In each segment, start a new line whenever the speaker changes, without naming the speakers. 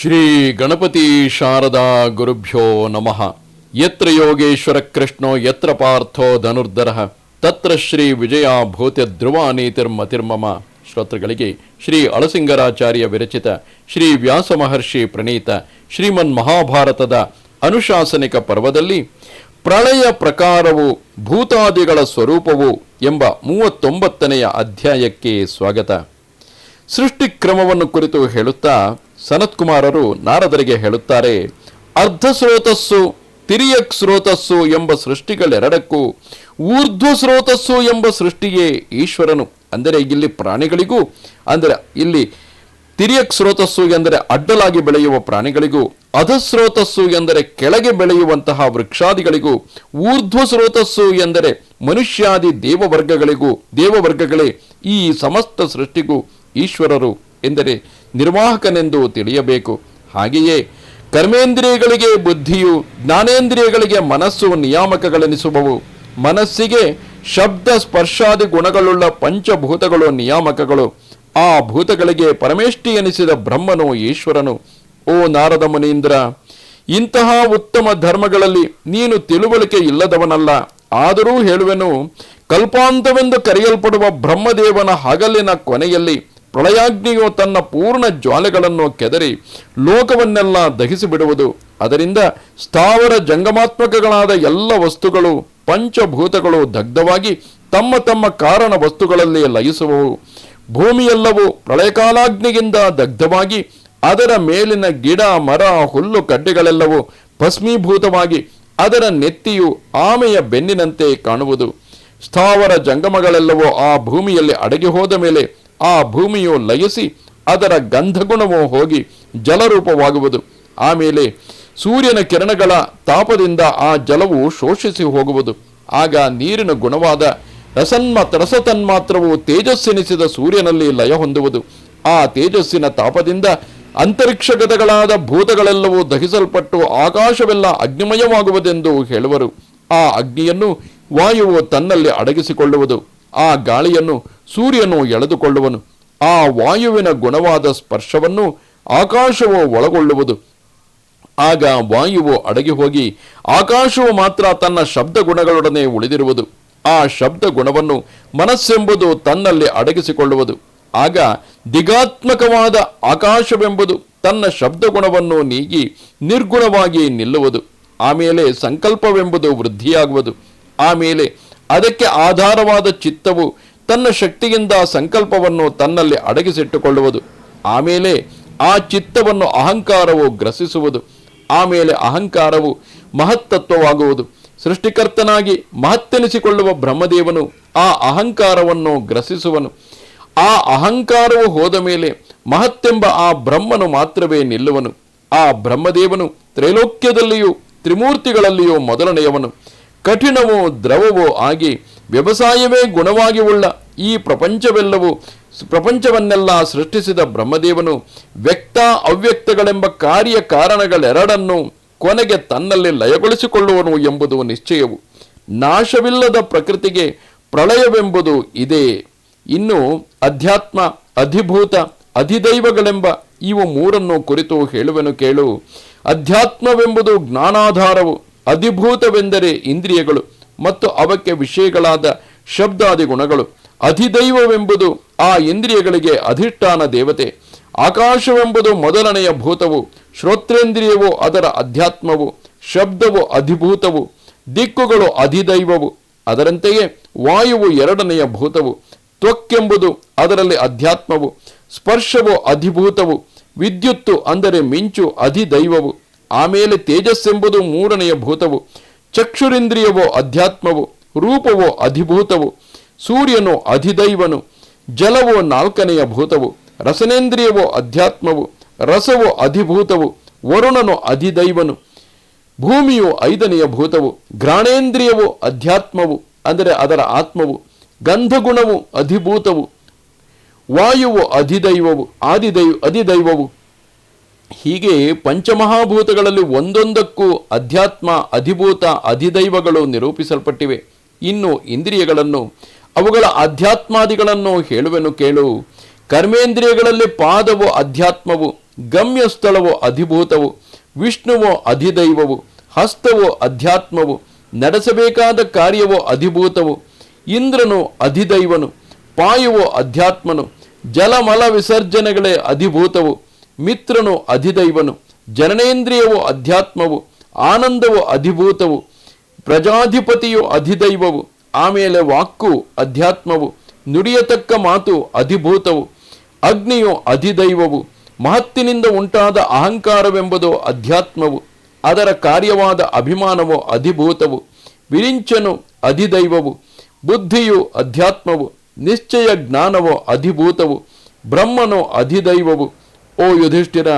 ಶ್ರೀ ಗಣಪತಿ ಶಾರದಾ ಗುರುಭ್ಯೋ ನಮಃ. ಯತ್ರ ಯೋಗೇಶ್ವರ ಕೃಷ್ಣೋ ಯತ್ರ ಪಾರ್ಥೋ ಧನುರ್ಧರಃ ತತ್ರ ಶ್ರೀ ವಿಜಯ ಭೂತ್ಯ ಧ್ರುವ ನೀತಿರ್ಮತಿರ್ಮಮ. ಶ್ರೋತೃಗಳಿಗೆ ಶ್ರೀ ಅಳಸಿಂಗರಾಚಾರ್ಯ ವಿರಚಿತ ಶ್ರೀ ವ್ಯಾಸ ಮಹರ್ಷಿ ಪ್ರಣೀತ ಶ್ರೀಮನ್ ಮಹಾಭಾರತದ ಅನುಶಾಸನಿಕ ಪರ್ವದಲ್ಲಿ ಪ್ರಳಯ ಪ್ರಕಾರವು ಭೂತಾದಿಗಳ ಸ್ವರೂಪವು ಎಂಬ 39ನೆಯ ಅಧ್ಯಾಯಕ್ಕೆ ಸ್ವಾಗತ. ಸೃಷ್ಟಿಕ್ರಮವನ್ನು ಕುರಿತು ಹೇಳುತ್ತಾ ಸನತ್ಕುಮಾರರು ನಾರದರಿಗೆ ಹೇಳುತ್ತಾರೆ, ಅರ್ಧ ಸ್ರೋತಸ್ಸು ತಿರಿಯಕ್ ಸ್ರೋತಸ್ಸು ಎಂಬ ಸೃಷ್ಟಿಗಳೆರಡಕ್ಕೂ ಊರ್ಧ್ವ ಸ್ರೋತಸ್ಸು ಎಂಬ ಸೃಷ್ಟಿಯೇ ಈಶ್ವರನು. ಅಂದರೆ ಇಲ್ಲಿ ಪ್ರಾಣಿಗಳಿಗೂ, ಅಂದರೆ ಇಲ್ಲಿ ತಿರಿಯಕ್ ಸ್ರೋತಸ್ಸು ಎಂದರೆ ಅಡ್ಡಲಾಗಿ ಬೆಳೆಯುವ ಪ್ರಾಣಿಗಳಿಗೂ, ಅಧಸ್ರೋತಸ್ಸು ಎಂದರೆ ಕೆಳಗೆ ಬೆಳೆಯುವಂತಹ ವೃಕ್ಷಾದಿಗಳಿಗೂ, ಊರ್ಧ್ವ ಸ್ರೋತಸ್ಸು ಎಂದರೆ ಮನುಷ್ಯಾದಿ ದೇವವರ್ಗಗಳೇ ಈ ಸಮಸ್ತ ಸೃಷ್ಟಿಗೂ ಈಶ್ವರರು ಎಂದರೆ ನಿರ್ವಾಹಕನೆಂದು ತಿಳಿಯಬೇಕು. ಹಾಗೆಯೇ ಕರ್ಮೇಂದ್ರಿಯಗಳಿಗೆ ಬುದ್ಧಿಯು, ಜ್ಞಾನೇಂದ್ರಿಯಗಳಿಗೆ ಮನಸ್ಸು ನಿಯಾಮಕಗಳೆನಿಸುವವು. ಮನಸ್ಸಿಗೆ ಶಬ್ದ ಸ್ಪರ್ಶಾದಿ ಗುಣಗಳುಳ್ಳ ಪಂಚಭೂತಗಳು ನಿಯಾಮಕಗಳು. ಆ ಭೂತಗಳಿಗೆ ಪರಮೇಷ್ಠಿ ಎನಿಸಿದ ಬ್ರಹ್ಮನು ಈಶ್ವರನು. ಓ ನಾರದ ಮುನೀಂದ್ರ, ಇಂತಹ ಉತ್ತಮ ಧರ್ಮಗಳಲ್ಲಿ ನೀನು ತಿಳುವಳಿಕೆ ಇಲ್ಲದವನಲ್ಲ. ಆದರೂ ಹೇಳುವೆನು, ಕಲ್ಪಾಂತವೆಂದು ಕರೆಯಲ್ಪಡುವ ಬ್ರಹ್ಮದೇವನ ಹಗಲಿನ ಕೊನೆಯಲ್ಲಿ ಪ್ರಳಯಾಗ್ನಿಯು ತನ್ನ ಪೂರ್ಣ ಜ್ವಾಲೆಗಳನ್ನು ಕೆದರಿ ಲೋಕವನ್ನೆಲ್ಲ ದಹಿಸಿಬಿಡುವುದು. ಅದರಿಂದ ಸ್ಥಾವರ ಜಂಗಮಾತ್ಮಕಗಳಾದ ಎಲ್ಲ ವಸ್ತುಗಳು, ಪಂಚಭೂತಗಳು ದಗ್ಧವಾಗಿ ತಮ್ಮ ತಮ್ಮ ಕಾರಣ ವಸ್ತುಗಳಲ್ಲಿ ಲಯಿಸುವವು. ಭೂಮಿಯೆಲ್ಲವೂ ಪ್ರಳಯಕಾಲಾಗ್ನಿಯಿಂದ ದಗ್ಧವಾಗಿ ಅದರ ಮೇಲಿನ ಗಿಡ ಮರ ಹುಲ್ಲು ಕಡ್ಡಿಗಳೆಲ್ಲವೂ ಭಸ್ಮೀಭೂತವಾಗಿ ಅದರ ನೆತ್ತಿಯು ಆಮೆಯ ಬೆನ್ನಿನಂತೆ ಕಾಣುವುದು. ಸ್ಥಾವರ ಜಂಗಮಗಳೆಲ್ಲವೂ ಆ ಭೂಮಿಯಲ್ಲಿ ಅಡಗಿ ಹೋದ ಮೇಲೆ ಆ ಭೂಮಿಯು ಲಯಿಸಿ ಅದರ ಗಂಧಗುಣವು ಹೋಗಿ ಜಲರೂಪವಾಗುವುದು. ಆಮೇಲೆ ಸೂರ್ಯನ ಕಿರಣಗಳ ತಾಪದಿಂದ ಆ ಜಲವು ಶೋಷಿಸಿ ಹೋಗುವುದು. ಆಗ ನೀರಿನ ಗುಣವಾದ ರಸತನ್ಮಾತ್ರವು ತೇಜಸ್ಸೆನಿಸಿದ ಸೂರ್ಯನಲ್ಲಿ ಲಯ ಹೊಂದುವುದು. ಆ ತೇಜಸ್ಸಿನ ತಾಪದಿಂದ ಅಂತರಿಕ್ಷಗತಗಳಾದ ಭೂತಗಳೆಲ್ಲವೂ ದಹಿಸಲ್ಪಟ್ಟು ಆಕಾಶವೆಲ್ಲ ಅಗ್ನಿಮಯವಾಗುವುದೆಂದು ಹೇಳುವರು. ಆ ಅಗ್ನಿಯನ್ನು ವಾಯುವು ತನ್ನಲ್ಲಿ ಅಡಗಿಸಿಕೊಳ್ಳುವುದು. ಆ ಗಾಳಿಯನ್ನು ಸೂರ್ಯನು ಎಳೆದುಕೊಳ್ಳುವನು. ಆ ವಾಯುವಿನ ಗುಣವಾದ ಸ್ಪರ್ಶವನ್ನು ಆಕಾಶವು ಒಳಗೊಳ್ಳುವುದು. ಆಗ ವಾಯುವು ಅಡಗಿ ಹೋಗಿ ಆಕಾಶವು ಮಾತ್ರ ತನ್ನ ಶಬ್ದ ಗುಣಗಳೊಡನೆ ಉಳಿದಿರುವುದು. ಆ ಶಬ್ದ ಗುಣವನ್ನು ಮನಸ್ಸೆಂಬುದು ತನ್ನಲ್ಲಿ ಅಡಗಿಸಿಕೊಳ್ಳುವುದು. ಆಗ ದಿಗಾತ್ಮಕವಾದ ಆಕಾಶವೆಂಬುದು ತನ್ನ ಶಬ್ದ ಗುಣವನ್ನು ನೀಗಿ ನಿರ್ಗುಣವಾಗಿ ನಿಲ್ಲುವುದು. ಆಮೇಲೆ ಸಂಕಲ್ಪವೆಂಬುದು ವೃದ್ಧಿಯಾಗುವುದು. ಆಮೇಲೆ ಅದಕ್ಕೆ ಆಧಾರವಾದ ಚಿತ್ತವು ತನ್ನ ಶಕ್ತಿಯಿಂದ ಸಂಕಲ್ಪವನ್ನು ತನ್ನಲ್ಲಿ ಅಡಗಿಸಿಟ್ಟುಕೊಳ್ಳುವುದು. ಆಮೇಲೆ ಆ ಚಿತ್ತವನ್ನು ಅಹಂಕಾರವು ಗ್ರಸಿಸುವುದು. ಆಮೇಲೆ ಅಹಂಕಾರವು ಮಹತ್ತತ್ವವಾಗುವುದು. ಸೃಷ್ಟಿಕರ್ತನಾಗಿ ಮಹತ್ತೆನಿಸಿಕೊಳ್ಳುವ ಬ್ರಹ್ಮದೇವನು ಆ ಅಹಂಕಾರವನ್ನು ಗ್ರಸಿಸುವನು. ಆ ಅಹಂಕಾರವು ಹೋದ ಮೇಲೆ ಮಹತ್ತೆಂಬ ಆ ಬ್ರಹ್ಮನು ಮಾತ್ರವೇ ನಿಲ್ಲುವನು. ಆ ಬ್ರಹ್ಮದೇವನು ತ್ರೈಲೋಕ್ಯದಲ್ಲಿಯೂ ತ್ರಿಮೂರ್ತಿಗಳಲ್ಲಿಯೂ ಮೊದಲನೆಯವನು. ಕಠಿಣವೋ ದ್ರವವೋ ಆಗಿ ವ್ಯವಸಾಯವೇ ಗುಣವಾಗಿ ಉಳ್ಳ ಈ ಪ್ರಪಂಚವನ್ನೆಲ್ಲ ಸೃಷ್ಟಿಸಿದ ಬ್ರಹ್ಮದೇವನು ವ್ಯಕ್ತ ಅವ್ಯಕ್ತಗಳೆಂಬ ಕಾರ್ಯ ಕಾರಣಗಳೆರಡನ್ನು ಕೊನೆಗೆ ತನ್ನಲ್ಲಿ ಲಯಗೊಳಿಸಿಕೊಳ್ಳುವನು ಎಂಬುದು ನಿಶ್ಚಯವು. ನಾಶವಿಲ್ಲದ ಪ್ರಕೃತಿಗೆ ಪ್ರಳಯವೆಂಬುದು ಇದೇ. ಇನ್ನು ಅಧ್ಯಾತ್ಮ, ಅಧಿಭೂತ, ಅಧಿದೈವಗಳೆಂಬ ಇವು ಮೂರನ್ನು ಕುರಿತು ಹೇಳುವೆನು ಕೇಳು. ಅಧ್ಯಾತ್ಮವೆಂಬುದು ಜ್ಞಾನಾಧಾರವು, ಅಧಿಭೂತವೆಂದರೆ ಇಂದ್ರಿಯಗಳು ಮತ್ತು ಅವಕ್ಕೆ ವಿಷಯಗಳಾದ ಶಬ್ದಾದಿ ಗುಣಗಳು, ಅಧಿದೈವವೆಂಬುದು ಆ ಇಂದ್ರಿಯಗಳಿಗೆ ಅಧಿಷ್ಠಾನ ದೇವತೆ, ಆಕಾಶವೆಂಬುದು ಮೊದಲನೆಯ ಭೂತವು, ಶ್ರೋತ್ರೇಂದ್ರಿಯವು ಅದರ ಅಧ್ಯಾತ್ಮವು, ಶಬ್ದವು ಅಧಿಭೂತವು, ದಿಕ್ಕುಗಳು ಅಧಿದೈವವು. ಅದರಂತೆಯೇ ವಾಯುವು ಎರಡನೆಯ ಭೂತವು, ತ್ವಕ್ಕೆಂಬುದು ಅದರಲ್ಲಿ ಅಧ್ಯಾತ್ಮವು, ಸ್ಪರ್ಶವು ಅಧಿಭೂತವು, ವಿದ್ಯುತ್ತು ಅಂದರೆ ಮಿಂಚು ಅಧಿದೈವವು. ಆಮೇಲೆ ತೇಜಸ್ಸೆಂಬುದು ಮೂರನೆಯ ಭೂತವು, ಚಕ್ಷುರಿಂದ್ರಿಯವೋ ಅಧ್ಯಾತ್ಮವು, ರೂಪವೋ ಅಧಿಭೂತವು, ಸೂರ್ಯನು ಅಧಿದೈವನು, ಜಲವೋ ನಾಲ್ಕನೆಯ ಭೂತವು, ರಸನೇಂದ್ರಿಯವೋ ಅಧ್ಯಾತ್ಮವು, ರಸವೋ ಅಧಿಭೂತವು, ವರುಣನು ಅಧಿದೈವನು, ಭೂಮಿಯು ಐದನೆಯ ಭೂತವು, ಘ್ರಾಣೇಂದ್ರಿಯವೋ ಅಧ್ಯಾತ್ಮವು ಅಂದರೆ ಅದರ ಆತ್ಮವು, ಗಂಧಗುಣವು ಅಧಿಭೂತವು, ವಾಯುವು ಅಧಿದೈವವು ಅಧಿದೈವವು. ಹೀಗೆ ಪಂಚಮಹಾಭೂತಗಳಲ್ಲಿ ಒಂದೊಂದಕ್ಕೂ ಅಧ್ಯಾತ್ಮ, ಅಧಿಭೂತ, ಅಧಿದೈವಗಳು ನಿರೂಪಿಸಲ್ಪಟ್ಟಿವೆ. ಇನ್ನು ಇಂದ್ರಿಯಗಳನ್ನು, ಅವುಗಳ ಅಧ್ಯಾತ್ಮಾದಿಗಳನ್ನು ಹೇಳುವೆನು ಕೇಳು. ಕರ್ಮೇಂದ್ರಿಯಗಳಲ್ಲಿ ಪಾದವು ಅಧ್ಯಾತ್ಮವು, ಗಮ್ಯ ಸ್ಥಳವೋ ಅಧಿಭೂತವು, ವಿಷ್ಣುವೋ ಅಧಿದೈವವು, ಹಸ್ತವೋ ಅಧ್ಯಾತ್ಮವು, ನಡೆಸಬೇಕಾದ ಕಾರ್ಯವೋ ಅಧಿಭೂತವು, ಇಂದ್ರನು ಅಧಿದೈವನು, ಪಾಯುವೋ ಅಧ್ಯಾತ್ಮನು, ಜಲಮಲ ವಿಸರ್ಜನೆಗಳೇ ಅಧಿಭೂತವು, ಮಿತ್ರನು ಅಧಿದೈವನು, ಜನನೇಂದ್ರಿಯವೋ ಅಧ್ಯಾತ್ಮವು, ಆನಂದವು ಅಧಿಭೂತವು, ಪ್ರಜಾಧಿಪತಿಯು ಅಧಿದೈವವು, ಆಮೇಲೆ ವಾಕ್ಕು ಅಧ್ಯಾತ್ಮವು, ನುಡಿಯತಕ್ಕ ಮಾತು ಅಧಿಭೂತವು, ಅಗ್ನಿಯು ಅಧಿದೈವವು, ಮಹತ್ತಿನಿಂದ ಉಂಟಾದ ಅಹಂಕಾರವೆಂಬುದು ಅಧ್ಯಾತ್ಮವು, ಅದರ ಕಾರ್ಯವಾದ ಅಭಿಮಾನವು ಅಧಿಭೂತವು, ವಿರಿಂಚನು ಅಧಿದೈವವು, ಬುದ್ಧಿಯು ಅಧ್ಯಾತ್ಮವು, ನಿಶ್ಚಯ ಜ್ಞಾನವು ಅಧಿಭೂತವು, ಬ್ರಹ್ಮನು ಅಧಿದೈವವು. ಓ ಯುಧಿಷ್ಠಿರ,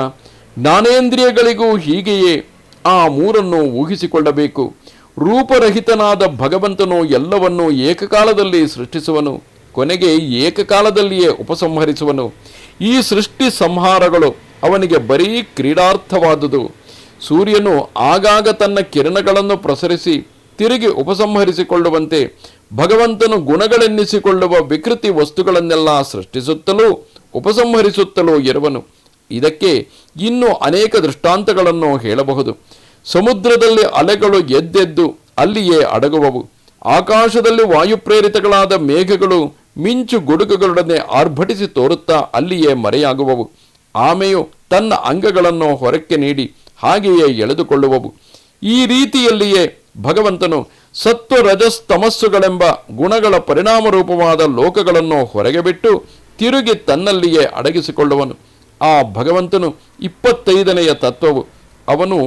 ಜ್ಞಾನೇಂದ್ರಿಯಗಳಿಗೂ ಹೀಗೆಯೇ ಆ ಮೂರನ್ನು ಊಹಿಸಿಕೊಳ್ಳಬೇಕು. ರೂಪರಹಿತನಾದ ಭಗವಂತನು ಎಲ್ಲವನ್ನೂ ಏಕಕಾಲದಲ್ಲಿ ಸೃಷ್ಟಿಸುವನು, ಕೊನೆಗೆ ಏಕಕಾಲದಲ್ಲಿಯೇ ಉಪಸಂಹರಿಸುವನು. ಈ ಸೃಷ್ಟಿ ಸಂಹಾರಗಳು ಅವನಿಗೆ ಬರೀ ಕ್ರೀಡಾರ್ಥವಾದುದು. ಸೂರ್ಯನು ಆಗಾಗ ತನ್ನ ಕಿರಣಗಳನ್ನು ಪ್ರಸರಿಸಿ ತಿರುಗಿ ಉಪಸಂಹರಿಸಿಕೊಳ್ಳುವಂತೆ ಭಗವಂತನು ಗುಣಗಳೆನ್ನಿಸಿಕೊಳ್ಳುವ ವಿಕೃತಿ ವಸ್ತುಗಳನ್ನೆಲ್ಲ ಸೃಷ್ಟಿಸುತ್ತಲೂ ಉಪಸಂಹರಿಸುತ್ತಲೂ ಇರುವನು. ಇದಕ್ಕೆ ಇನ್ನೂ ಅನೇಕ ದೃಷ್ಟಾಂತಗಳನ್ನು ಹೇಳಬಹುದು. ಸಮುದ್ರದಲ್ಲಿ ಅಲೆಗಳು ಎದ್ದೆದ್ದು ಅಲ್ಲಿಯೇ ಅಡಗುವವು. ಆಕಾಶದಲ್ಲಿ ವಾಯುಪ್ರೇರಿತಗಳಾದ ಮೇಘಗಳು ಮಿಂಚು ಗುಡುಗುಗಳೊಡನೆ ಆರ್ಭಟಿಸಿ ತೋರುತ್ತಾ ಅಲ್ಲಿಯೇ ಮರೆಯಾಗುವವು. ಆಮೆಯು ತನ್ನ ಅಂಗಗಳನ್ನು ಹೊರಕ್ಕೆ ನೀಡಿ ಹಾಗೆಯೇ ಎಳೆದುಕೊಳ್ಳುವವು. ಈ ರೀತಿಯಲ್ಲಿಯೇ ಭಗವಂತನು ಸತ್ವ ರಜಸ್ ತಮಸ್ಸುಗಳೆಂಬ ಗುಣಗಳ ಪರಿಣಾಮ ರೂಪವಾದ ಲೋಕಗಳನ್ನು ಹೊರಗೆ ಬಿಟ್ಟು ತಿರುಗಿ ತನ್ನಲ್ಲಿಯೇ ಅಡಗಿಸಿಕೊಳ್ಳುವನು. ಆ ಭಗವಂತನು 25ನೆಯ ತತ್ವವು. ಅವನು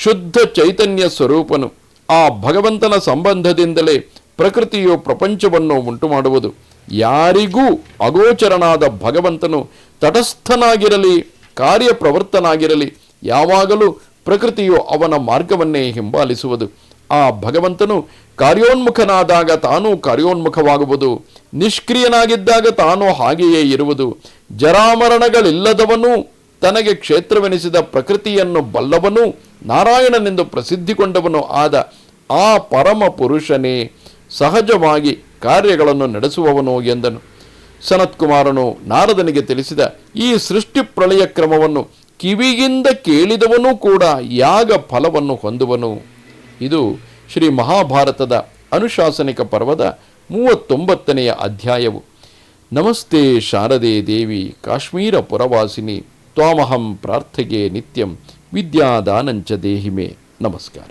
ಶುದ್ಧ ಚೈತನ್ಯ ಸ್ವರೂಪನು. ಆ ಭಗವಂತನ ಸಂಬಂಧದಿಂದಲೇ ಪ್ರಕೃತಿಯು ಪ್ರಪಂಚವನ್ನು ಉಂಟು ಮಾಡುವುದು. ಯಾರಿಗೂ ಅಗೋಚರನಾದ ಭಗವಂತನು ತಟಸ್ಥನಾಗಿರಲಿ, ಕಾರ್ಯಪ್ರವರ್ತನಾಗಿರಲಿ, ಯಾವಾಗಲೂ ಪ್ರಕೃತಿಯು ಅವನ ಮಾರ್ಗವನ್ನೇ ಹಿಂಬಾಲಿಸುವುದು. ಆ ಭಗವಂತನು ಕಾರ್ಯೋನ್ಮುಖನಾದಾಗ ತಾನೂ ಕಾರ್ಯೋನ್ಮುಖವಾಗುವುದು, ನಿಷ್ಕ್ರಿಯನಾಗಿದ್ದಾಗ ತಾನೂ ಹಾಗೆಯೇ ಇರುವುದು. ಜರಾಮರಣಗಳಿಲ್ಲದವನೂ ತನಗೆ ಕ್ಷೇತ್ರವೆನಿಸಿದ ಪ್ರಕೃತಿಯನ್ನು ಬಲ್ಲವನೂ ನಾರಾಯಣನೆಂದು ಪ್ರಸಿದ್ಧಿಗೊಂಡವನು ಆದ ಆ ಪರಮ ಪುರುಷನೇ ಸಹಜವಾಗಿ ಕಾರ್ಯಗಳನ್ನು ನಡೆಸುವವನು ಎಂದನು. ಸನತ್ಕುಮಾರನು ನಾರದನಿಗೆ ತಿಳಿಸಿದ ಈ ಸೃಷ್ಟಿ ಪ್ರಳಯ ಕ್ರಮವನ್ನು ಕಿವಿಯಿಂದ ಕೇಳಿದವನೂ ಕೂಡ ಯಾಗ ಫಲವನ್ನು ಹೊಂದುವನು. ಇದು ಶ್ರೀ ಮಹಾಭಾರತದ ಅನುಶಾಸನಿಕ ಪರ್ವದ 39ನೆಯ ಅಧ್ಯಾಯವು. ನಮಸ್ತೆ ಶಾರದೆ ದೇವಿ ಕಾಶ್ಮೀರ ಪುರವಾಸಿನಿ ತ್ವಾಮಹಂ ಪ್ರಾರ್ಥೆಗೆ ನಿತ್ಯಂ ವಿದ್ಯಾದಾನಂಚ ದೇಹಿಮೆ. ನಮಸ್ಕಾರ.